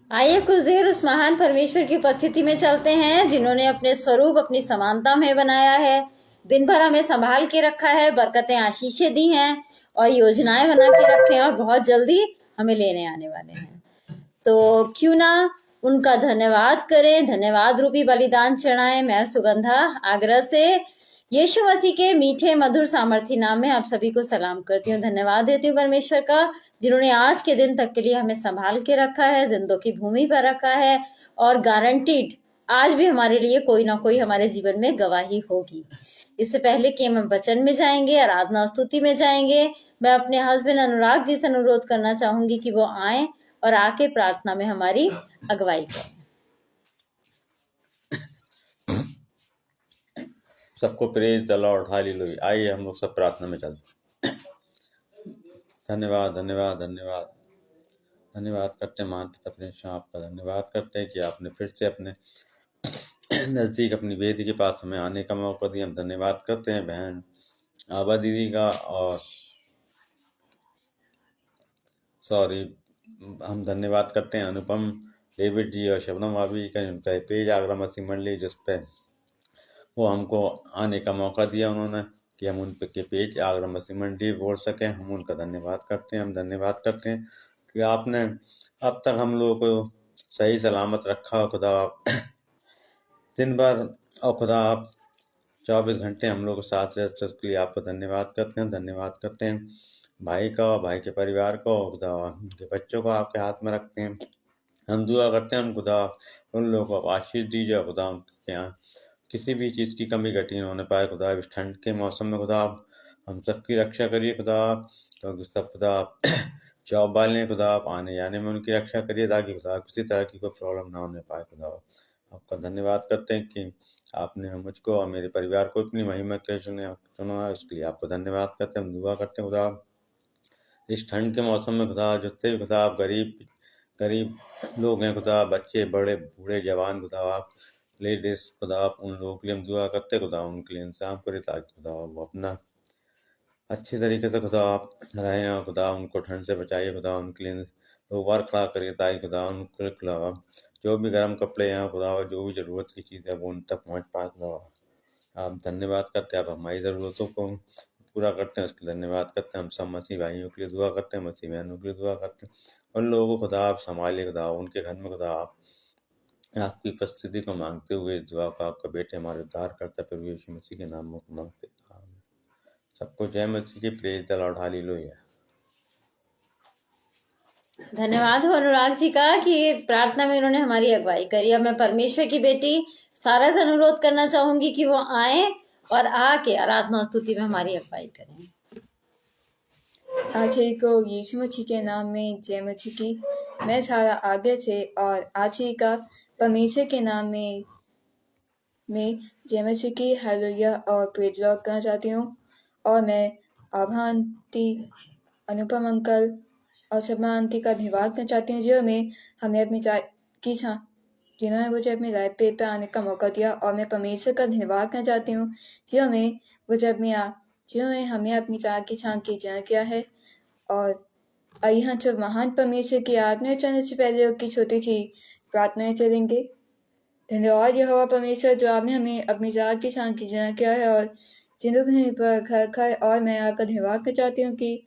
आइए कुछ देर उस महान परमेश्वर की उपस्थिति में चलते हैं जिन्होंने अपने स्वरूप अपनी समानता में बनाया है, दिन भर हमें संभाल के रखा है, बरकतें आशीषें दी हैं और योजनाएं बना के रखे हैं और बहुत जल्दी हमें लेने आने वाले हैं। तो क्यों ना उनका धन्यवाद करें, धन्यवाद रूपी बलिदान चढ़ाएं। मैं सुगंधा आगरा से यीशु मसीह के मीठे मधुर सामर्थी नाम में आप सभी को सलाम करती हूँ। धन्यवाद देती हूँ परमेश्वर का, जिन्होंने आज के दिन तक के लिए हमें संभाल के रखा है, जिंदों की भूमि पर रखा है और गारंटीड आज भी हमारे लिए कोई ना कोई हमारे जीवन में गवाही होगी। इससे पहले कि हम वचन में जाएंगे, आराधना स्तुति में जाएंगे, मैं अपने हस्बैंड अनुराग जी से अनुरोध करना चाहूंगी कि वो आए और आके प्रार्थना में हमारी अगुवाई करें। सबको प्रेज द लॉर्ड, हालेलुया। आइए हम लोग सब प्रार्थना में चलते। धन्यवाद धन्यवाद धन्यवाद धन्यवाद करते हैं मान पिता परमेश्वर, आपका धन्यवाद करते हैं कि आपने फिर से अपने नज़दीक अपनी वेदी के पास हमें आने का मौका दिया। हम धन्यवाद करते हैं बहन आबा दीदी का, और हम धन्यवाद करते हैं अनुपम डेविड जी और शबनम भाभी का, उनका पेज आगरा मसीह मंडली जिस पे वो हमको आने का मौका दिया उन्होंने कि हम उन के पेज आगरा मसीह मंडी बोल सकें। हम उनका धन्यवाद करते हैं। हम धन्यवाद करते हैं कि आपने अब तक हम लोगों को सही सलामत रखा खुदा, दिन भर, और खुदा आप 24 घंटे हम लोग को साथ रहते उसके लिए आपको धन्यवाद करते हैं। धन्यवाद करते हैं भाई का और भाई के परिवार को, खुदा उनके बच्चों को आपके हाथ में रखते हैं। हम दुआ करते हैं खुदा उन लोगों को आशीष दीजिए खुदा, उनके यहाँ किसी भी चीज़ की कमी घटी न होने पाए खुदा। इस ठंड के मौसम में खुदा आप हम सबकी रक्षा करिए खुदा, क्योंकि सब खुदा आप जॉब वाले खुदा आप आने जाने में उनकी रक्षा करिए, ताकि खुदा किसी तरह की कोई प्रॉब्लम ना होने पाए खुदा। आपका धन्यवाद करते हैं कि आपने मुझको और मेरे परिवार को इतनी महिमा के चुना है, उसके लिए आपको धन्यवाद करते हैं। हम दुआ करते हैं खुदा इस ठंड के मौसम में खुदा जितने भी खुदा आप गरीब लोग हैं खुदा, बच्चे बड़े बूढ़े जवान खुदा आप लेडीज खुदा आप उन लोगों के लिए हम दुआ करते खुदा, उनके लिए इंतजाम करे ताकि खुदा वो अपना अच्छी तरीके से खुदा आप रहें और खुदा उनको ठंड से बचाइए खुदा, उनके लिए बार खड़ा करिए ताकि खुदा उनको खुदा जो भी गर्म कपड़े हैं खुदा, जो भी ज़रूरत की चीज़ है वो उन तक पहुँच पाए खुदा। आप धन्यवाद करते हैं, आप हमारी ज़रूरतों को पूरा करते हैं, उसके लिए धन्यवाद करते हैं। हम सब मसीह भाइयों के लिए दुआ करते हैं, मसीह बहनों के लिए दुआ करते हैं। उन लोगों को खुदा आप संभालिए खुदा, उनके घर में खुदा आप आपकी उपस्थिति को मांगते हुए इस दुआ को आपका बेटे हमारे उद्धार करता प्रभु यीशु मसीह के नाम में मांगते हैं। सबको जय मसीह की, प्रेज द लॉर्ड, हालेलुया। धन्यवाद हो अनुराग जी का कि प्रार्थना में उन्होंने हमारी अगुवाई करी। अब मैं परमेश्वर की बेटी सारा से अनुरोध करना चाहूंगी कि वो आए और आके आराधना स्तुति में हमारी अगुवाई करें। आज ही को यीशु मसीह के नाम में जय मसीह की। मैं सारा आगे से और आज ही का परमेश्वर के नाम में जय मसीह की, हालेलुया और प्रेज लॉर्ड करना चाहती हूँ। और मैं आभा आंटी, अनुपम अंकल और शबना आंटी का धन्यवाद करना चाहती हूँ, जिन्होंने मुझे अपनी लाइफ पे आने का मौका दिया। और मैं परमेश्वर का धन्यवाद करना चाहती हूँ जिन्होंने हमें अपनी चाह की छान की जय किया है। और आइए जो महान परमेश्वर की आराधना चलने से पहले की छोटी सी प्रार्थनाएं चलेंगे। धन्यवाद यहोवा परमेश्वर, जो आपने हमें अपनी चाह की छान की जय किया है और जिंदगी पर घर खाए। और मैं आपका धन्यवाद करना चाहती हूँ कि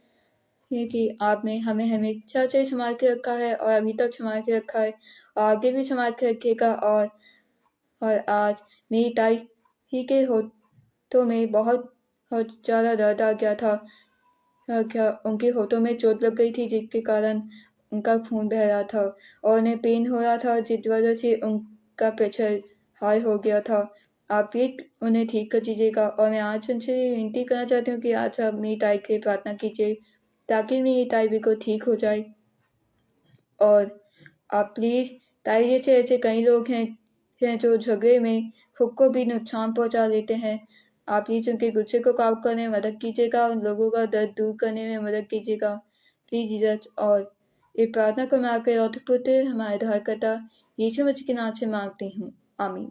आपने हमें हमेशा से संभाल के रखा है और अभी तक संभाल के रखा है और आगे भी संभाल के रखेगा। और आज मेरी ताई ही के होठों में बहुत ज़्यादा दर्द आ गया था। क्या उनके होठों में चोट लग गई थी, जिसके कारण उनका खून बह रहा था और उन्हें पेन हो रहा था, जिस वजह से उनका प्रेशर हाई हो गया था। आप प्लीज उन्हें ठीक कर दीजिएगा। और मैं आज उनसे विनती करना चाहती हूँ कि आज आप मेरी ताई के लिए प्रार्थना कीजिए ताकि मेरी ताई बिल्कुल ठीक हो जाए। और आप प्लीज़ ताई जैसे ऐसे कई लोग हैं जो झगड़े में खुद को भी नुकसान पहुंचा लेते हैं। आप प्लीज़ उनके गुस्से को काबू करने में मदद कीजिएगा, उन लोगों का दर्द दूर करने में मदद कीजिएगा प्लीज़ जीसस। और ये प्रार्थना को मैं आपके लौटे पुत्र हमारे उद्धारकर्ता यीशु मसीह के नाम से मांगती हूँ, आमीन।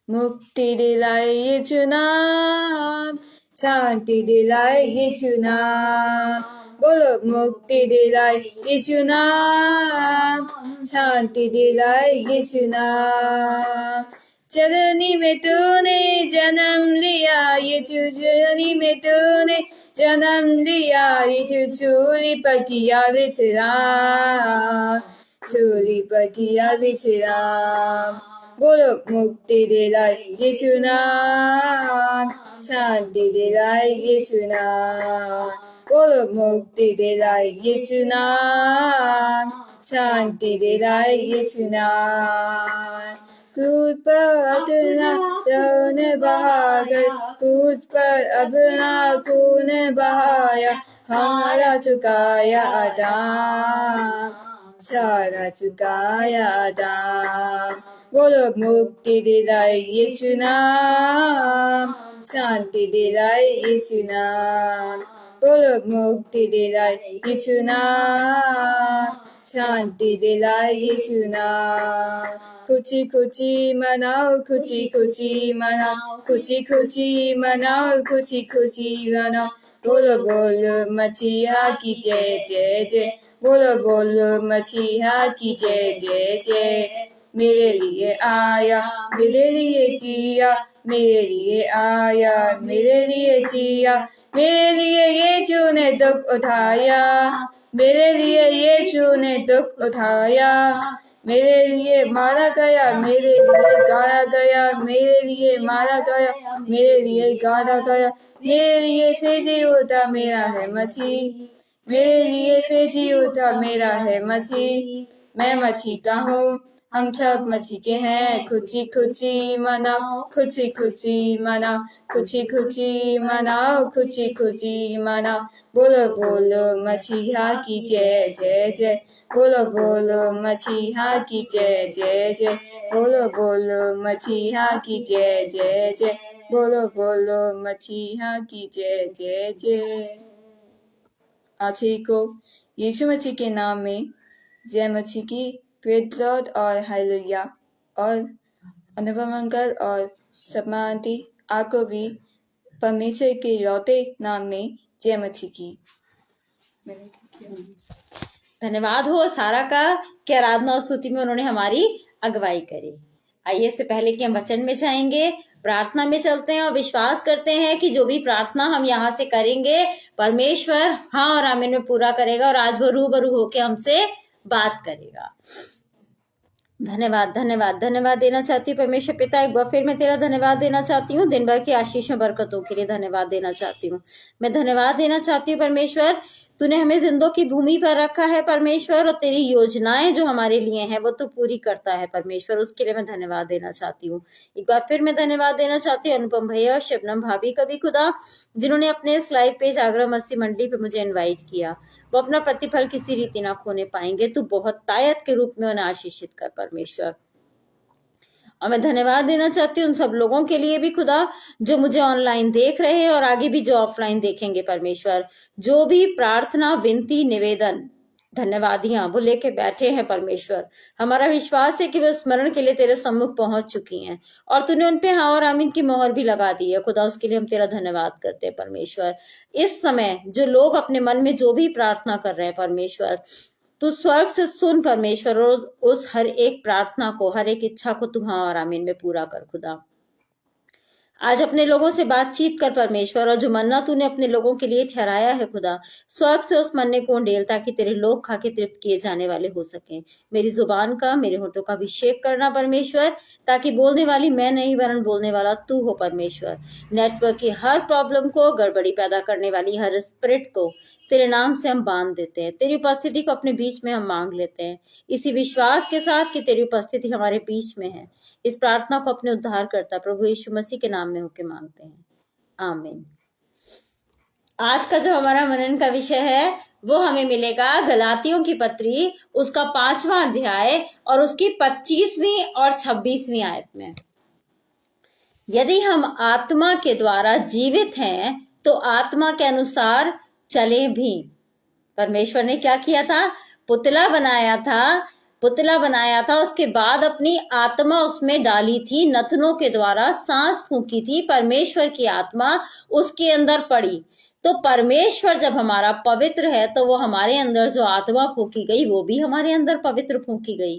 मुक्ति दिलाए यीशु नाम, शांति दिलाए यीशु नाम, बोलो मुक्ति दिलाए यीशु नाम, शांति दिलाएगी चुनाव। चरनी में तूने जन्म लिया यीशु, चरनी में तूने जन्म लिया यीशु, चोरी पर किया विश्राम, चोरी पर किया विश्राम। बोलो मुक्ति दिलाए यीशु नाम, शांति दिलाए यीशु नाम। बोलो मुक्ति दिलाए यीशु नाम, शांति दिलाए यीशु नाम। क्रूस पर अपना खून बहाकर, क्रूस पर अपना खून बहाया, हमारा चुकाया दाम, सारा चुकाया दाम। बोलो मुक्ति दिलाए यीशु नाम, शांति दिलाए यीशु नाम। बोलो मुक्ति दिलाए यीशु नाम, शांति दिलाए यीशु नाम। खुशी खुशी मनाओ, खुशी खुशी मनाओ, खुशी खुशी मनाओ, खुशी खुशी मनाओ। बोलो बोलो मसीहा की जय जय जय, बोलो बोलो मसीहा की जय जय जय। मेरे लिए आया, मेरे लिए जिया, मेरे लिए आया, मेरे लिए जिया, मेरे लिए यीशु ने दुख उठाया, मेरे लिए यीशु ने दुख उठाया। मेरे लिए मारा गया, मेरे लिए गाया गया, मेरे लिए मारा गया, मेरे लिए गाया गया। मेरे लिए भेजी होता मेरा है मसीह, मेरे लिए भेजी होता मेरा है मसीह। मैं मसीह का हूँ, हम सब मसीह के हैं। खुशी खुशी मनाओ, खुशी खुशी मनाओ, खुशी खुशी मनाओ, खुशी खुशी मनाओ। बोलो बोलो मसीहा की जय जय जय, बोलो बोलो मसीहा की जय जय जय, बोलो बोलो मसीहा की जय जय जय, बोलो बोलो मसीहा की जय जय जय। आज ही को यीशु मसीह के नाम में जय मसीह की प्रेज लॉर्ड और हालेलुया। और अनुपम अंकल और सपना आंटी आपको भी परमेश्वर के लौटे नाम में जय मसीह की। धन्यवाद हो सारा का कि आराधना और स्तुति में उन्होंने हमारी अगुवाई करी। आइए, इससे पहले कि हम वचन में जाएंगे, प्रार्थना में चलते हैं और विश्वास करते हैं कि जो भी प्रार्थना हम यहाँ से करेंगे परमेश्वर हाँ और आमीन में पूरा करेगा और आज वो रूबरू होके हमसे बात करेगा। धन्यवाद धन्यवाद धन्यवाद देना चाहती हूँ परमेश्वर पिता, एक बार फिर मैं तेरा धन्यवाद देना चाहती हूँ। दिन भर की आशीषों बरकतों के लिए धन्यवाद देना चाहती हूँ। मैं धन्यवाद देना चाहती हूँ परमेश्वर, तूने हमें जिंदों की भूमि पर रखा है परमेश्वर, और तेरी योजनाएं जो हमारे लिए हैं वो तू पूरी करता है परमेश्वर, उसके लिए मैं धन्यवाद देना चाहती हूँ। एक बार फिर मैं धन्यवाद देना चाहती हूँ अनुपम भैया और शबनम भाभी का भी खुदा, जिन्होंने अपने इस लाइव पेज आगरा मसीह मंडी पे मुझे इन्वाइट किया। वो अपना प्रतिफल किसी रीति ना खोने पाएंगे। तू बहुत तायत के रूप में उन्हें आशीषित कर परमेश्वर। और मैं धन्यवाद देना चाहती हूँ उन सब लोगों के लिए भी खुदा, जो मुझे ऑनलाइन देख रहे हैं और आगे भी जो ऑफलाइन देखेंगे परमेश्वर, जो भी प्रार्थना विनती निवेदन धन्यवादियां वो लेके बैठे हैं परमेश्वर। हमारा विश्वास है कि वे स्मरण के लिए तेरे सम्मुख पहुंच चुकी हैं और तूने उन पे हाँ और आमीन की मोहर भी लगा दी है खुदा। उसके लिए हम तेरा धन्यवाद करते हैं परमेश्वर। इस समय जो लोग अपने मन में जो भी प्रार्थना कर रहे हैं परमेश्वर, तू स्वर्ग से सुन परमेश्वर, और उस हर एक प्रार्थना को, हर एक इच्छा को तू हाँ और आमीन में पूरा कर खुदा। आज अपने लोगों से बातचीत कर परमेश्वर, और जो मन्ना तूने अपने लोगों के लिए ठहराया है खुदा, स्वर्ग से उस मन्ने को उंडेल ताकि तेरे लोग खा के तृप्त किए जाने वाले हो सकें। मेरी जुबान का, मेरे होठों का अभिषेक करना परमेश्वर, ताकि बोलने वाली मैं नहीं वरन बोलने वाला तू हो परमेश्वर। नेटवर्क की हर प्रॉब्लम को, गड़बड़ी पैदा करने वाली हर स्पिरिट को तेरे नाम से हम बांध देते हैं। तेरी उपस्थिति को अपने बीच में हम मांग लेते हैं, इसी विश्वास के साथ कि तेरी उपस्थिति हमारे बीच में है। इस प्रार्थना को अपने उद्धार करता प्रभु यीशु मसीह के नाम में होके मांगते हैं, आमीन। आज का जो हमारा मनन का विषय है वो हमें मिलेगा गलातियों की पत्री, उसका 5वां अध्याय और उसकी 25वीं और 26वीं आयत में। यदि हम आत्मा के द्वारा जीवित हैं तो आत्मा के अनुसार चले भी। परमेश्वर ने क्या किया था? पुतला बनाया था, उसके बाद अपनी आत्मा उसमें डाली थी, नथनों के द्वारा सांस फूंकी थी, परमेश्वर की आत्मा उसके अंदर पड़ी। तो परमेश्वर जब हमारा पवित्र है तो वो हमारे अंदर जो आत्मा फूंकी गई वो भी हमारे अंदर पवित्र फूंकी गई।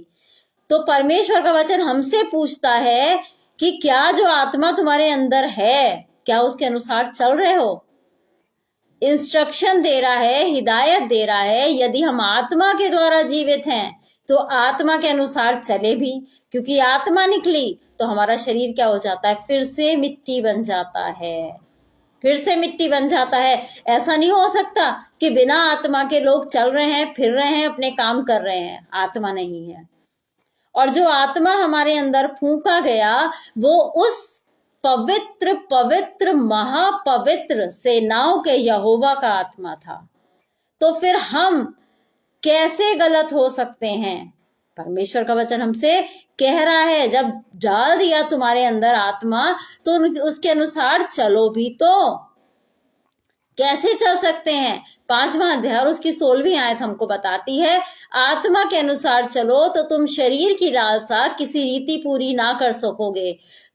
तो परमेश्वर का वचन हमसे पूछता है कि क्या जो आत्मा तुम्हारे अंदर है, क्या उसके अनुसार चल रहे हो? इंस्ट्रक्शन दे रहा है, हिदायत दे रहा है। यदि हम आत्मा के द्वारा जीवित हैं तो आत्मा के अनुसार चले भी, क्योंकि आत्मा निकली तो हमारा शरीर क्या हो जाता है? फिर से मिट्टी बन जाता है, फिर से मिट्टी बन जाता है। ऐसा नहीं हो सकता कि बिना आत्मा के लोग चल रहे हैं, फिर रहे हैं, अपने काम कर रहे हैं, आत्मा नहीं है। और जो आत्मा हमारे अंदर फूंका गया वो उस पवित्र पवित्र महापवित्र सेनाओं के यहोवा का आत्मा था। तो फिर हम कैसे गलत हो सकते हैं? परमेश्वर का वचन हमसे कह रहा है जब डाल दिया तुम्हारे अंदर आत्मा तो उसके अनुसार चलो भी। तो कैसे चल सकते हैं? 5वां अध्याय और उसकी 16वीं आयत हमको बताती है, आत्मा के अनुसार चलो तो तुम शरीर की लालसा किसी रीति पूरी ना कर सकोगे,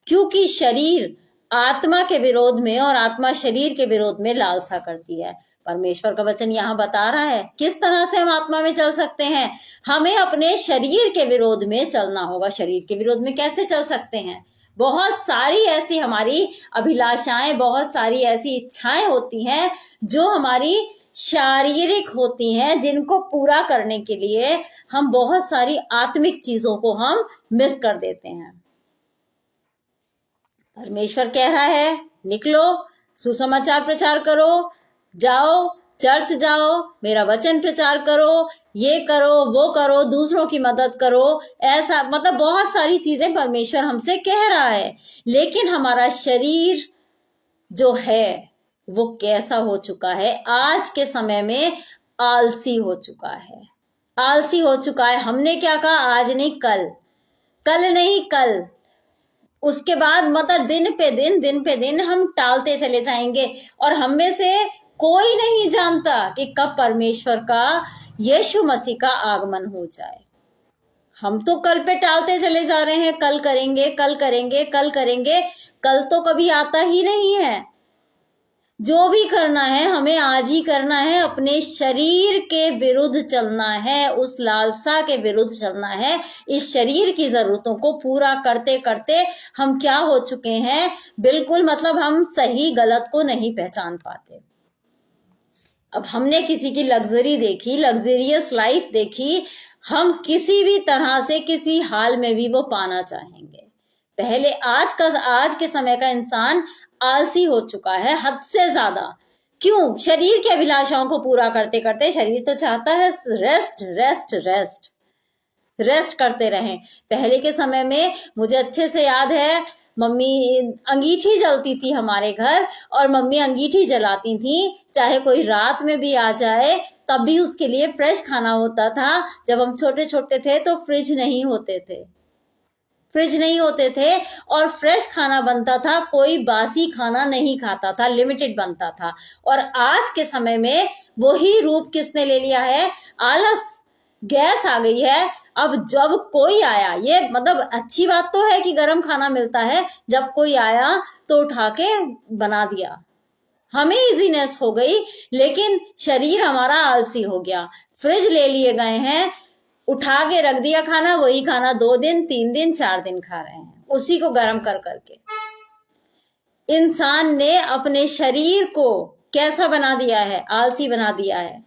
क्योंकि शरीर आत्मा के विरोध में और आत्मा शरीर के विरोध में लालसा करती है। परमेश्वर का वचन यहाँ बता रहा है किस तरह से हम आत्मा में चल सकते हैं। हमें अपने शरीर के विरोध में चलना होगा। शरीर के विरोध में कैसे चल सकते हैं? बहुत सारी ऐसी हमारी अभिलाषाएं, बहुत सारी ऐसी इच्छाएं होती हैं जो हमारी शारीरिक होती हैं, जिनको पूरा करने के लिए हम बहुत सारी आत्मिक चीजों को हम मिस कर देते हैं। परमेश्वर कह रहा है निकलो, सुसमाचार प्रचार करो, जाओ, चर्च जाओ, मेरा वचन प्रचार करो, ये करो, वो करो, दूसरों की मदद करो। ऐसा मतलब बहुत सारी चीजें परमेश्वर हमसे कह रहा है। लेकिन हमारा शरीर जो है वो कैसा हो चुका है? आज के समय में आलसी हो चुका है, आलसी हो चुका है। हमने क्या कहा? आज नहीं कल, कल नहीं कल, उसके बाद मतलब दिन पे दिन हम टालते चले जाएंगे। और हम में से कोई नहीं जानता कि कब परमेश्वर का, यीशु मसीह का आगमन हो जाए। हम तो कल पे टालते चले जा रहे हैं, कल करेंगे, कल करेंगे, कल करेंगे। कल तो कभी आता ही नहीं है। जो भी करना है हमें आज ही करना है। अपने शरीर के विरुद्ध चलना है, उस लालसा के विरुद्ध चलना है। इस शरीर की जरूरतों को पूरा करते करते हम क्या हो चुके हैं? बिल्कुल मतलब हम सही गलत को नहीं पहचान पाते। अब हमने किसी की लग्जरी देखी, लग्जरियस लाइफ देखी, हम किसी भी तरह से किसी हाल में भी वो पाना चाहेंगे। पहले आज के समय का इंसान आलसी हो चुका है हद से ज्यादा। क्यों? शरीर की अभिलाषाओं को पूरा करते करते शरीर तो चाहता है रेस्ट रेस्ट रेस्ट रेस्ट करते रहें। पहले के समय में मुझे अच्छे से याद है, मम्मी अंगीठी जलती थी हमारे घर, और मम्मी अंगीठी जलाती थी चाहे कोई रात में भी आ जाए, तब भी उसके लिए फ्रेश खाना होता था। जब हम छोटे छोटे थे तो फ्रिज नहीं होते थे और फ्रेश खाना बनता था, कोई बासी खाना नहीं खाता था, लिमिटेड बनता था। और आज के समय में वही रूप किसने ले लिया है? आलस। गैस आ गई है। अब जब कोई आया, ये मतलब अच्छी बात तो है कि गर्म खाना मिलता है, जब कोई आया तो उठा के बना दिया, हमें इजीनेस हो गई, लेकिन शरीर हमारा आलसी हो गया। फ्रिज ले लिए गए हैं, उठा के रख दिया खाना, वही खाना 2 दिन 3 दिन 4 दिन खा रहे हैं, उसी को गर्म कर करके। इंसान ने अपने शरीर को कैसा बना दिया है? आलसी बना दिया है।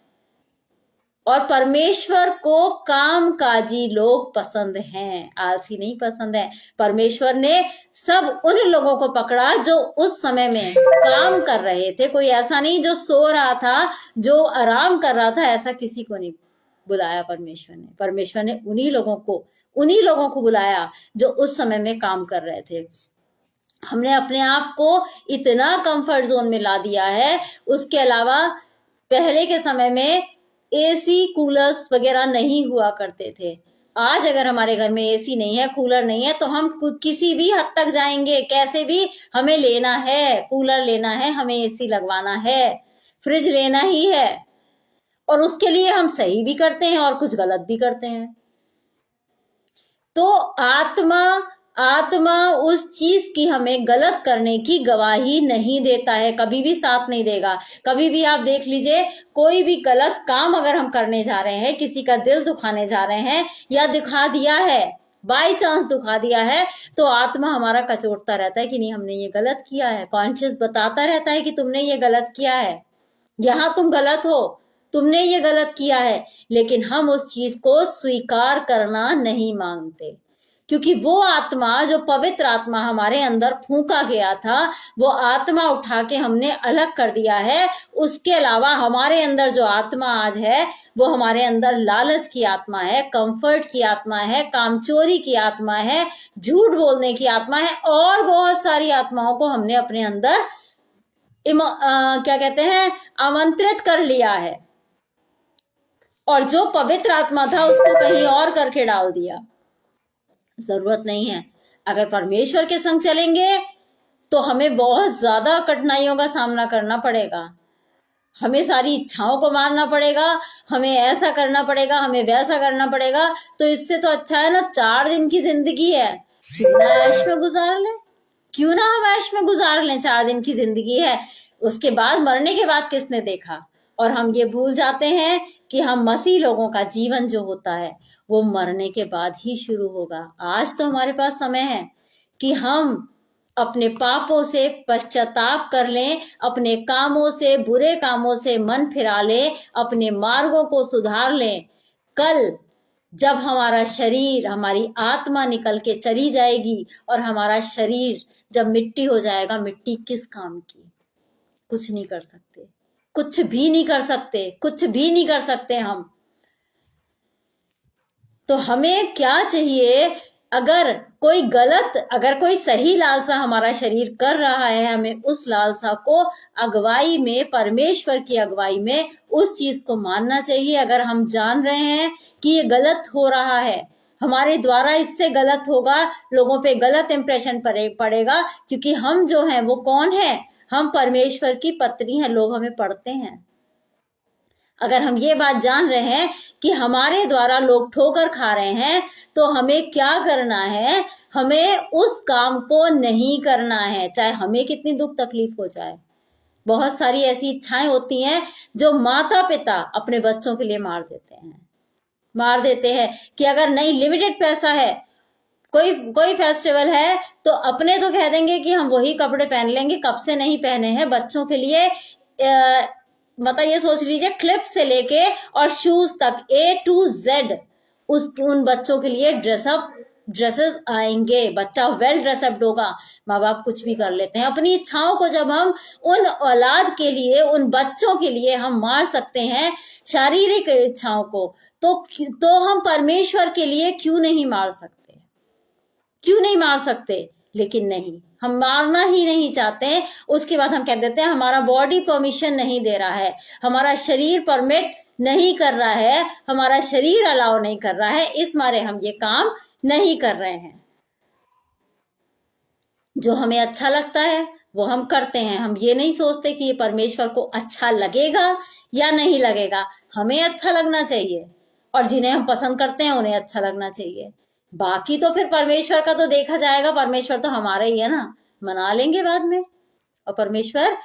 और परमेश्वर को कामकाजी लोग पसंद हैं, आलसी नहीं पसंद है। परमेश्वर ने सब उन लोगों को पकड़ा जो उस समय में काम कर रहे थे। कोई ऐसा नहीं जो सो रहा था, जो आराम कर रहा था, ऐसा किसी को नहीं बुलाया परमेश्वर ने उन्हीं लोगों को बुलाया जो उस समय में काम कर रहे थे। हमने अपने आप को इतना कंफर्ट जोन में ला दिया है। उसके अलावा पहले के समय में एसी कूलर्स वगैरह नहीं हुआ करते थे। आज अगर हमारे घर में एसी नहीं है, कूलर नहीं है, तो हम किसी भी हद तक जाएंगे, कैसे भी हमें लेना है, कूलर लेना है, हमें एसी लगवाना है, फ्रिज लेना ही है। और उसके लिए हम सही भी करते हैं और कुछ गलत भी करते हैं। तो आत्मा उस चीज की हमें गलत करने की गवाही नहीं देता है, कभी भी साथ नहीं देगा। कभी भी आप देख लीजिए, कोई भी गलत काम अगर हम करने जा रहे हैं, किसी का दिल दुखाने जा रहे हैं या दिखा दिया है, बाई चांस दुखा दिया है, तो आत्मा हमारा कचोटता रहता है कि नहीं हमने ये गलत किया है। कॉन्शियस बताता रहता है कि तुमने ये गलत किया है, यहाँ तुम गलत हो, तुमने ये गलत किया है। लेकिन हम उस चीज को स्वीकार करना नहीं मांगते, क्योंकि वो आत्मा, जो पवित्र आत्मा हमारे अंदर फूंका गया था, वो आत्मा उठा के हमने अलग कर दिया है। उसके अलावा हमारे अंदर जो आत्मा आज है, वो हमारे अंदर लालच की आत्मा है, कंफर्ट की आत्मा है, कामचोरी की आत्मा है, झूठ बोलने की आत्मा है, और बहुत सारी आत्माओं को हमने अपने अंदर क्या कहते हैं, आमंत्रित कर लिया है, और जो पवित्र आत्मा था उसको कहीं और करके डाल दिया। जरूरत नहीं है। अगर परमेश्वर के संग चलेंगे तो हमें बहुत ज्यादा कठिनाइयों का सामना करना पड़ेगा, हमें सारी इच्छाओं को मारना पड़ेगा, हमें ऐसा करना पड़ेगा, हमें वैसा करना पड़ेगा। तो इससे तो अच्छा है ना, 4 दिन की जिंदगी है, क्यों ना ऐश में गुजार लें, क्यों ना हम ऐश में गुजार लें। 4 दिन की जिंदगी है, उसके बाद मरने के बाद किसने देखा। और हम ये भूल जाते हैं कि हम मसीह लोगों का जीवन जो होता है वो मरने के बाद ही शुरू होगा। आज तो हमारे पास समय है कि हम अपने पापों से पश्चाताप कर लें, अपने कामों से, बुरे कामों से मन फिरा लें, अपने मार्गों को सुधार लें। कल जब हमारा शरीर, हमारी आत्मा निकल के चली जाएगी और हमारा शरीर जब मिट्टी हो जाएगा, मिट्टी किस काम की, कुछ नहीं कर सकते, कुछ भी नहीं कर सकते, कुछ भी नहीं कर सकते हम। तो हमें क्या चाहिए, अगर कोई सही लालसा हमारा शरीर कर रहा है, हमें उस लालसा को अगुवाई में, परमेश्वर की अगुवाई में उस चीज को मानना चाहिए। अगर हम जान रहे हैं कि ये गलत हो रहा है, हमारे द्वारा इससे गलत होगा, लोगों पे गलत इंप्रेशन पड़ेगा, क्योंकि हम जो हैं वो कौन है, हम परमेश्वर की पत्री हैं, लोग हमें पढ़ते हैं। अगर हम ये बात जान रहे हैं कि हमारे द्वारा लोग ठोकर खा रहे हैं, तो हमें क्या करना है, हमें उस काम को नहीं करना है, चाहे हमें कितनी दुख तकलीफ हो जाए। बहुत सारी ऐसी इच्छाएं होती हैं जो माता पिता अपने बच्चों के लिए मार देते हैं कि अगर नहीं, लिमिटेड पैसा है, कोई फेस्टिवल है तो अपने तो कह देंगे कि हम वही कपड़े पहन लेंगे, कब से नहीं पहने हैं। बच्चों के लिए मतलब ये सोच लीजिए, क्लिप से लेके और शूज तक A to Z उन बच्चों के लिए ड्रेसेस आएंगे, बच्चा वेल ड्रेसअप्ड होगा। माँ बाप कुछ भी कर लेते हैं। अपनी इच्छाओं को जब हम उन औलाद के लिए, उन बच्चों के लिए हम मार सकते हैं, शारीरिक इच्छाओं को, तो हम परमेश्वर के लिए क्यों नहीं मार सकते, क्यों नहीं मार सकते। लेकिन नहीं, हम मारना ही नहीं चाहते। उसके बाद हम कह देते हैं हमारा बॉडी परमिशन नहीं दे रहा है, हमारा शरीर परमिट नहीं कर रहा है, हमारा शरीर अलाउ नहीं कर रहा है, इस मारे हम ये काम नहीं कर रहे हैं। जो हमें अच्छा लगता है वो हम करते हैं। हम ये नहीं सोचते कि ये परमेश्वर को अच्छा लगेगा या नहीं लगेगा। हमें अच्छा लगना चाहिए और जिन्हें हम पसंद करते हैं उन्हें अच्छा लगना चाहिए। बाकी तो फिर परमेश्वर का तो देखा जाएगा, परमेश्वर तो हमारा ही है ना, मना लेंगे बाद में। और परमेश्वर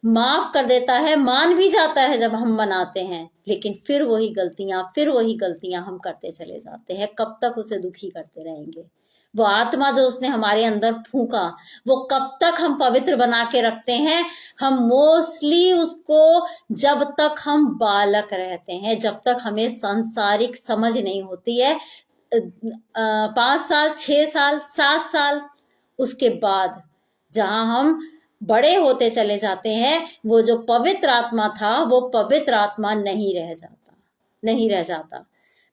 माफ कर देता है, मान भी जाता है जब हम मनाते हैं, लेकिन फिर वही गलतियां हम करते चले जाते हैं। कब तक उसे दुखी करते रहेंगे। वो आत्मा जो उसने हमारे अंदर फूंका, वो कब तक हम पवित्र बना के रखते हैं। हम मोस्टली उसको जब तक हम बालक रहते हैं, जब तक हमें सांसारिक समझ नहीं होती है, 5 साल, 6 साल, 7 साल, उसके बाद जहां हम बड़े होते चले जाते हैं, वो जो पवित्र आत्मा था वो पवित्र आत्मा नहीं रह जाता।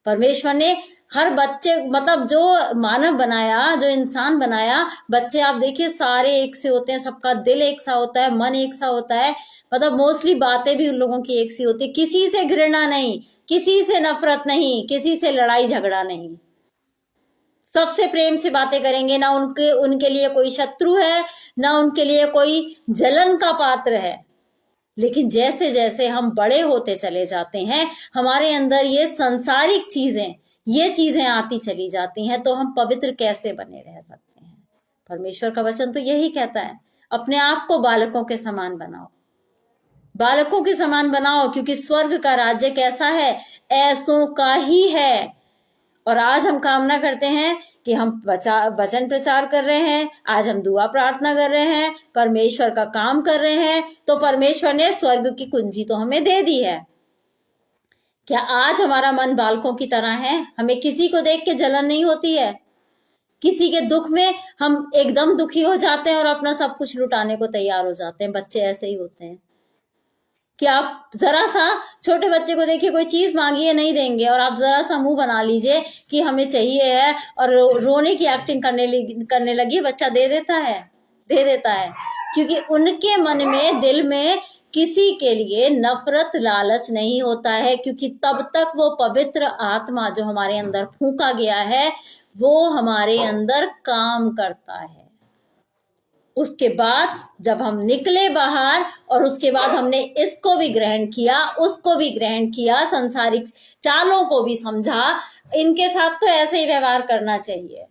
परमेश्वर ने हर बच्चे, मतलब जो मानव बनाया, जो इंसान बनाया, बच्चे आप देखिए सारे एक से होते हैं, सबका दिल एक सा होता है, मन एक सा होता है, मतलब मोस्टली बातें भी उन लोगों की एक सी होती है। किसी से घृणा नहीं, किसी से नफरत नहीं, किसी से लड़ाई झगड़ा नहीं, सबसे प्रेम से बातें करेंगे। ना उनके लिए कोई शत्रु है, ना उनके लिए कोई जलन का पात्र है। लेकिन जैसे जैसे हम बड़े होते चले जाते हैं, हमारे अंदर ये संसारिक चीजें, ये चीजें आती चली जाती हैं, तो हम पवित्र कैसे बने रह सकते हैं। परमेश्वर का वचन तो यही कहता है, अपने आप को बालकों के समान बनाओ, बालकों के समान बनाओ, क्योंकि स्वर्ग का राज्य कैसा है, ऐसों का ही है। और आज हम कामना करते हैं कि हम वचन प्रचार कर रहे हैं, आज हम दुआ प्रार्थना कर रहे हैं, परमेश्वर का काम कर रहे हैं, तो परमेश्वर ने स्वर्ग की कुंजी तो हमें दे दी है। क्या आज हमारा मन बालकों की तरह है? हमें किसी को देख के जलन नहीं होती है? किसी के दुख में हम एकदम दुखी हो जाते हैं और अपना सब कुछ लुटाने को तैयार हो जाते हैं? बच्चे ऐसे ही होते हैं कि आप जरा सा छोटे बच्चे को देखिए, कोई चीज मांगिए नहीं देंगे, और आप जरा सा मुंह बना लीजिए कि हमें चाहिए है, और रोने की एक्टिंग करने लगी, बच्चा दे देता है, क्योंकि उनके मन में, दिल में किसी के लिए नफरत लालच नहीं होता है, क्योंकि तब तक वो पवित्र आत्मा जो हमारे अंदर फूंका गया है वो हमारे अंदर काम करता है। उसके बाद जब हम निकले बाहर और उसके बाद हमने इसको भी ग्रहण किया, उसको भी ग्रहण किया, संसारिक चालों को भी समझा, इनके साथ तो ऐसे ही व्यवहार करना चाहिए।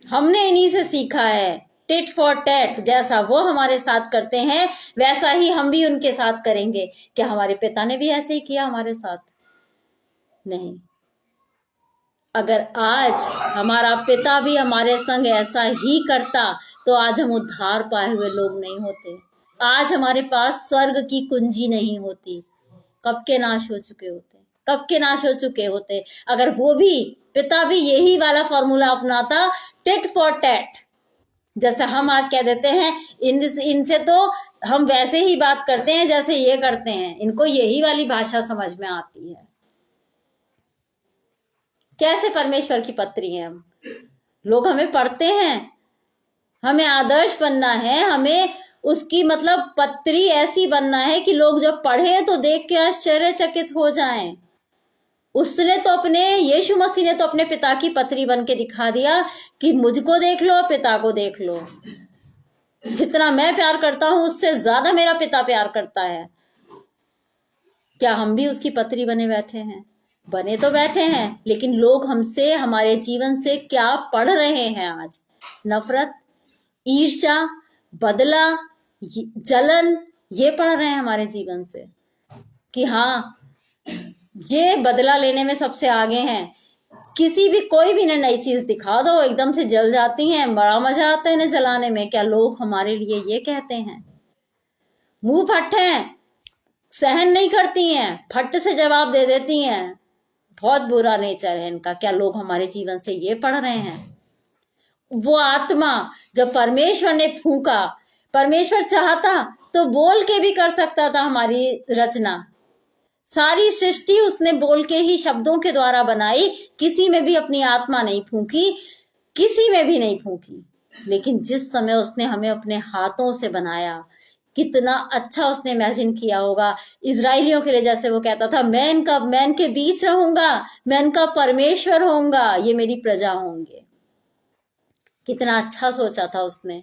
हमने इन्हीं से सीखा है, टिट फॉर टैट, जैसा वो हमारे साथ करते हैं वैसा ही हम भी उनके साथ करेंगे। क्या हमारे पिता ने भी ऐसे ही किया हमारे साथ? नहीं। अगर आज हमारा पिता भी हमारे संग ऐसा ही करता तो आज हम उद्धार पाए हुए लोग नहीं होते, आज हमारे पास स्वर्ग की कुंजी नहीं होती, कब के नाश हो चुके होते। अगर वो भी पिता भी यही वाला फॉर्मूला अपनाता, टिट फॉर टैट, जैसे हम आज कह देते हैं, इनसे तो हम वैसे ही बात करते हैं जैसे ये करते हैं, इनको यही वाली भाषा समझ में आती है। कैसे परमेश्वर की पत्री है हम लोग, हमें पढ़ते हैं, हमें आदर्श बनना है, हमें उसकी मतलब पत्री ऐसी बनना है कि लोग जब पढ़े तो देख के आश्चर्यचकित हो जाएं। उसने तो यीशु मसीह ने तो अपने पिता की पत्री बन के दिखा दिया कि मुझको देख लो, पिता को देख लो, जितना मैं प्यार करता हूं उससे ज्यादा मेरा पिता प्यार करता है। क्या हम भी उसकी पत्री बने बैठे हैं? बने तो बैठे हैं, लेकिन लोग हमसे, हमारे जीवन से क्या पढ़ रहे हैं आज? नफरत, ईर्ष्या, बदला, जलन, ये पढ़ रहे हैं हमारे जीवन से कि हाँ ये बदला लेने में सबसे आगे हैं। कोई भी नई चीज दिखा दो एकदम से जल जाती हैं, बड़ा मजा आता है इन्हें जलाने में। क्या लोग हमारे लिए ये कहते हैं? मुंह फट हैं, सहन नहीं करती हैं, फट से जवाब दे देती हैं, बहुत बुरा नेचर है इनका। क्या लोग हमारे जीवन से ये पढ़ रहे हैं? वो आत्मा जब परमेश्वर ने फूंका, परमेश्वर चाहता तो बोल के भी कर सकता था हमारी रचना। सारी सृष्टि उसने बोल के ही, शब्दों के द्वारा बनाई, किसी में भी अपनी आत्मा नहीं फूंकी, किसी में भी नहीं फूंकी। लेकिन जिस समय उसने हमें अपने हाथों से बनाया, कितना अच्छा उसने इमेजिन किया होगा। इजराइलियों के लिए जैसे वो कहता था, मैं इनके बीच रहूंगा, मैं इनका परमेश्वर होऊंगा, ये मेरी प्रजा होंगे। कितना अच्छा सोचा था उसने।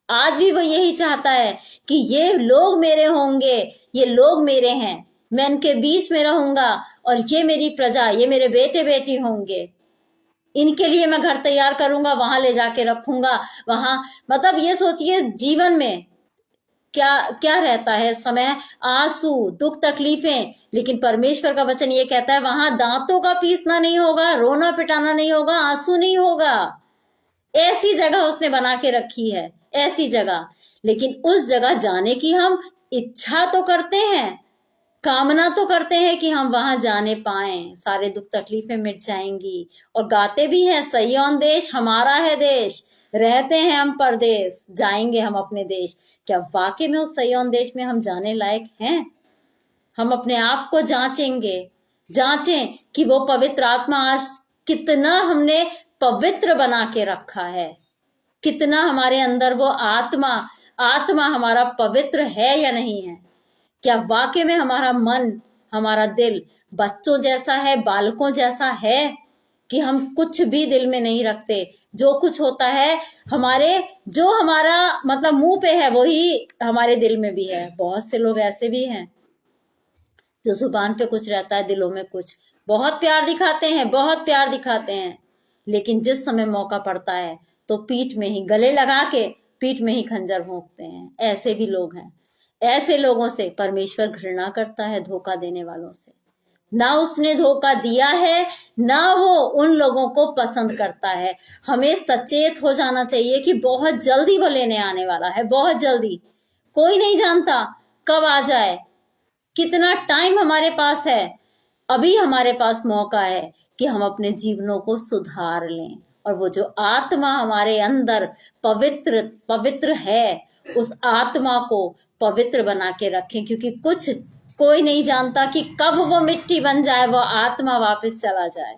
आज भी वो यही चाहता है कि ये लोग मेरे होंगे, ये लोग मेरे हैं, मैं इनके बीच में रहूंगा और ये मेरी प्रजा, ये मेरे बेटे बेटी होंगे। इनके लिए मैं घर तैयार करूंगा, वहां ले जाके रखूंगा, वहां, मतलब ये सोचिए जीवन में क्या क्या रहता है समय, आंसू, दुख, तकलीफें, लेकिन परमेश्वर का वचन ये कहता है वहां दांतों का पीसना नहीं होगा, रोना पिटाना नहीं होगा, आंसू नहीं होगा। ऐसी जगह उसने बना के रखी है, ऐसी जगह। लेकिन उस जगह जाने की हम इच्छा तो करते हैं, कामना तो करते हैं कि हम वहां जाने पाएं, सारे दुख तकलीफें मिट जाएंगी, और गाते भी हैं, सिय्योन देश हमारा है देश, रहते हैं हम परदेश, जाएंगे हम अपने देश। क्या वाकई में उस सिय्योन देश में हम जाने लायक हैं? हम अपने आप को जांचें कि वो पवित्र आत्मा आज कितना हमने पवित्र बना के रखा है, कितना हमारे अंदर वो आत्मा हमारा पवित्र है या नहीं है। क्या वाकई में हमारा मन, हमारा दिल बच्चों जैसा है, बालकों जैसा है कि हम कुछ भी दिल में नहीं रखते, जो कुछ होता है जो हमारा मतलब मुंह पे है वही हमारे दिल में भी है। बहुत से लोग ऐसे भी हैं जो जुबान पे कुछ रहता है, दिलों में कुछ, बहुत प्यार दिखाते हैं, लेकिन जिस समय मौका पड़ता है तो पीठ में ही गले लगा के पीठ में ही खंजर भोंकते हैं। ऐसे भी लोग हैं। ऐसे लोगों से परमेश्वर घृणा करता है, धोखा देने वालों से। ना उसने धोखा दिया है, ना वो उन लोगों को पसंद करता है। हमें सचेत हो जाना चाहिए कि बहुत जल्दी वो लेने आने वाला है, बहुत जल्दी। कोई नहीं जानता कब आ जाए, कितना टाइम हमारे पास है। अभी हमारे पास मौका है कि हम अपने जीवनों को सुधार लें और वो जो आत्मा हमारे अंदर पवित्र है, उस आत्मा को पवित्र बना के रखें, क्योंकि कोई नहीं जानता कि कब वो मिट्टी बन जाए, वो आत्मा वापस चला जाए।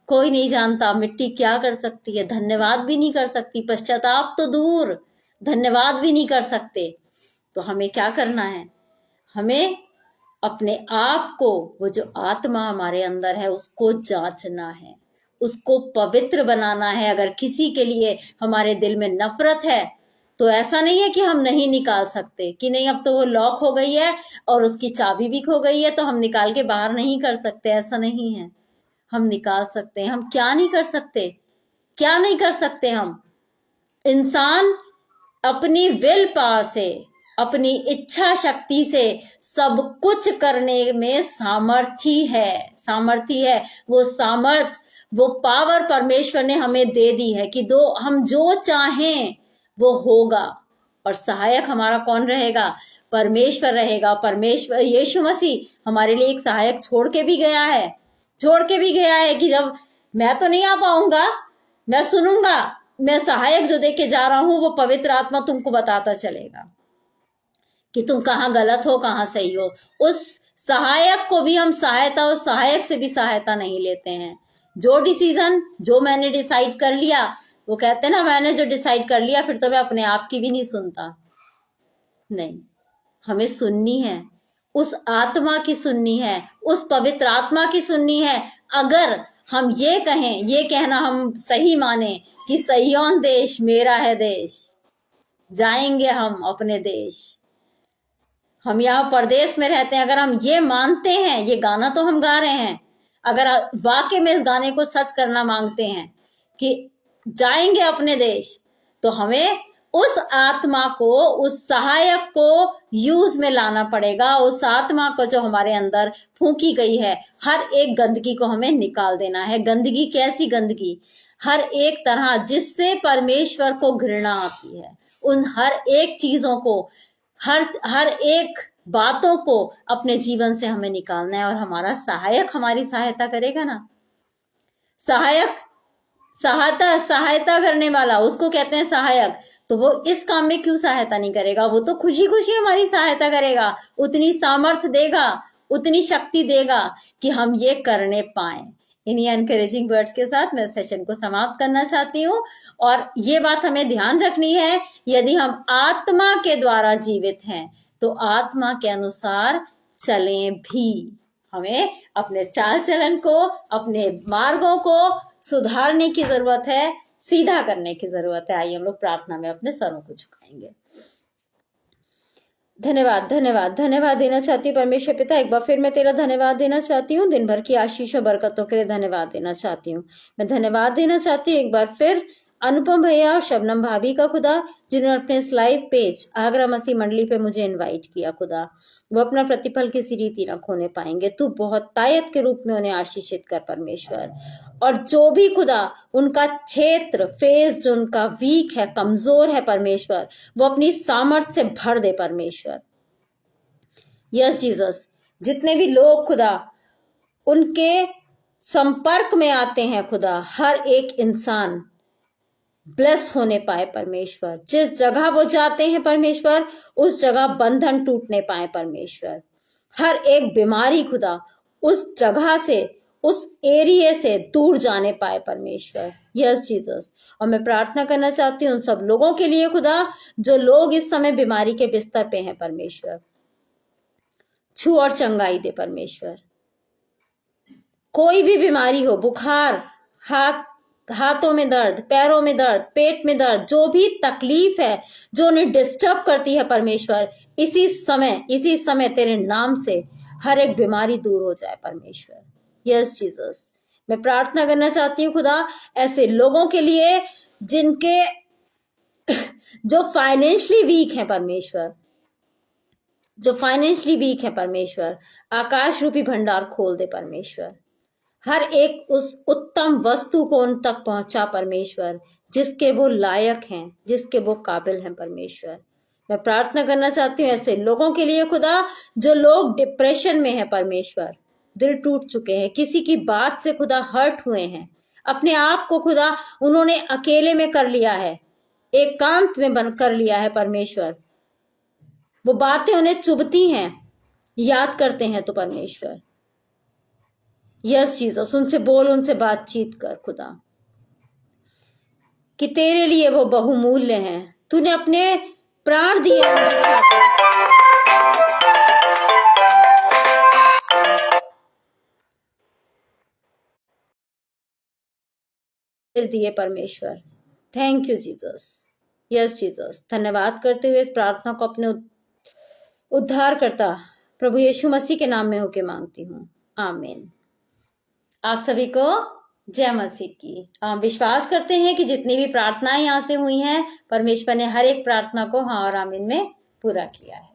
कोई नहीं जानता मिट्टी क्या कर सकती है। धन्यवाद भी नहीं कर सकती, पश्चाताप तो दूर, धन्यवाद भी नहीं कर सकते। तो हमें क्या करना है? हमें अपने आप को, वो जो आत्मा हमारे अंदर है, उसको जांचना है, उसको पवित्र बनाना है। अगर किसी के लिए हमारे दिल में नफरत है तो ऐसा नहीं है कि हम नहीं निकाल सकते, कि नहीं अब तो वो लॉक हो गई है और उसकी चाबी भी खो गई है तो हम निकाल के बाहर नहीं कर सकते। ऐसा नहीं है, हम निकाल सकते हैं। हम क्या नहीं कर सकते? क्या नहीं कर सकते? हम इंसान अपनी विल पावर से, अपनी इच्छा शक्ति से सब कुछ करने में सामर्थी है। वो सामर्थ, वो पावर परमेश्वर ने हमें दे दी है कि हम जो चाहें वो होगा। और सहायक हमारा कौन रहेगा? परमेश्वर रहेगा। परमेश्वर यीशु मसीह हमारे लिए एक सहायक छोड़ के भी गया है कि जब मैं तो नहीं आ पाऊंगा, मैं सुनूंगा, मैं सहायक जो देके जा रहा हूं वो पवित्र आत्मा तुमको बताता चलेगा कि तुम कहाँ गलत हो, कहाँ सही हो। उस सहायक को भी हम उस सहायक से भी सहायता नहीं लेते हैं। जो डिसीजन जो मैंने डिसाइड कर लिया, वो कहते हैं ना, मैंने जो डिसाइड कर लिया फिर तो मैं अपने आप की भी नहीं सुनता। नहीं, हमें सुननी है, उस आत्मा की सुननी है, उस पवित्र आत्मा की सुननी है। अगर हम ये कहना हम सही माने कि सहियोन देश मेरा है देश, जाएंगे हम अपने देश। हम यहाँ परदेश में रहते हैं, अगर हम ये मानते हैं, ये गाना तो हम गा रहे हैं, अगर वाकई में इस गाने को सच करना मांगते हैं कि जाएंगे अपने देश, तो हमें उस आत्मा को, उस सहायक को यूज में लाना पड़ेगा। उस आत्मा को जो हमारे अंदर फूंकी गई है, हर एक गंदगी को हमें निकाल देना है। गंदगी, कैसी गंदगी? हर एक तरह जिससे परमेश्वर को घृणा आती है, उन हर एक चीजों को, हर एक बातों को अपने जीवन से हमें निकालना है। और हमारा सहायक हमारी सहायता करेगा ना। सहायता करने वाला, उसको कहते हैं सहायक। तो वो इस काम में क्यों सहायता नहीं करेगा? वो तो खुशी खुशी हमारी सहायता करेगा, उतनी सामर्थ देगा, उतनी शक्ति देगा कि हम ये करने पाए। इन्हीं एनकरेजिंग वर्ड्स के साथ मैं सेशन को समाप्त करना चाहती हूँ। और ये बात हमें ध्यान रखनी है, यदि हम आत्मा के द्वारा जीवित हैं तो आत्मा के अनुसार चलें भी। हमें अपने चाल चलन को, अपने मार्गों को सुधारने की जरूरत है, सीधा करने की जरूरत है। आइए हम लोग प्रार्थना में अपने सरों को झुकाएंगे। धन्यवाद देना चाहती हूँ परमेश्वर पिता। एक बार फिर मैं तेरा धन्यवाद देना चाहती हूँ, दिन भर की आशीष और बरकतों के लिए धन्यवाद देना चाहती हूँ। मैं धन्यवाद देना चाहती हूँ एक बार फिर अनुपम भैया और शबनम भाभी का खुदा, जिन्होंने अपने इस लाइव पेज आगरा मसीह मंडली पे मुझे इनवाइट किया खुदा। वो अपना प्रतिफल किसी रीति न खोने पाएंगे। तू बहुत तायत के रूप में उन्हें आशीषित कर परमेश्वर। और जो भी खुदा उनका क्षेत्र, फेज जो उनका वीक है, कमजोर है परमेश्वर, वो अपनी सामर्थ्य से भर दे परमेश्वर। यस जीसस, जितने भी लोग खुदा उनके संपर्क में आते हैं खुदा, हर एक इंसान ब्लेस होने पाए परमेश्वर। जिस जगह वो जाते हैं परमेश्वर, उस जगह बंधन टूटने पाए परमेश्वर। हर एक बीमारी खुदा उस जगह से, उस एरिया से दूर जाने पाए परमेश्वर। यस जीसस, और मैं प्रार्थना करना चाहती हूँ उन सब लोगों के लिए खुदा, जो लोग इस समय बीमारी के बिस्तर पे हैं परमेश्वर। छू और चंगाई दे परमेश्वर। कोई भी बीमारी हो, बुखार, हाथों में दर्द, पैरों में दर्द, पेट में दर्द, जो भी तकलीफ है जो उन्हें डिस्टर्ब करती है परमेश्वर, इसी समय तेरे नाम से हर एक बीमारी दूर हो जाए परमेश्वर। यस जीसस, मैं प्रार्थना करना चाहती हूँ खुदा ऐसे लोगों के लिए जिनके जो फाइनेंशियली वीक है परमेश्वर, जो फाइनेंशियली वीक है परमेश्वर, आकाश रूपी भंडार खोल दे परमेश्वर। हर एक उस उत्तम वस्तु को उन तक पहुंचा परमेश्वर, जिसके वो लायक हैं, जिसके वो काबिल हैं परमेश्वर। मैं प्रार्थना करना चाहती हूँ ऐसे लोगों के लिए खुदा, जो लोग डिप्रेशन में हैं परमेश्वर, दिल टूट चुके हैं, किसी की बात से खुदा हर्ट हुए हैं, अपने आप को खुदा उन्होंने अकेले में कर लिया है, एकांत में बन कर लिया है परमेश्वर। वो बातें उन्हें चुभती हैं, याद करते हैं तो परमेश्वर, यस जीसस, उनसे बोल, उनसे बातचीत कर खुदा, कि तेरे लिए वो बहुमूल्य हैं। तूने अपने प्राण दिए दिए परमेश्वर। Thank you Jesus, yes Jesus. धन्यवाद करते हुए इस प्रार्थना को अपने उद्धारकर्ता प्रभु यीशु मसीह के नाम में होके मांगती हूँ, आमीन। आप सभी को जय मसीह की। हम विश्वास करते हैं कि जितनी भी प्रार्थनाएं यहाँ से हुई हैं, परमेश्वर ने हर एक प्रार्थना को हाँ और आमीन में पूरा किया है।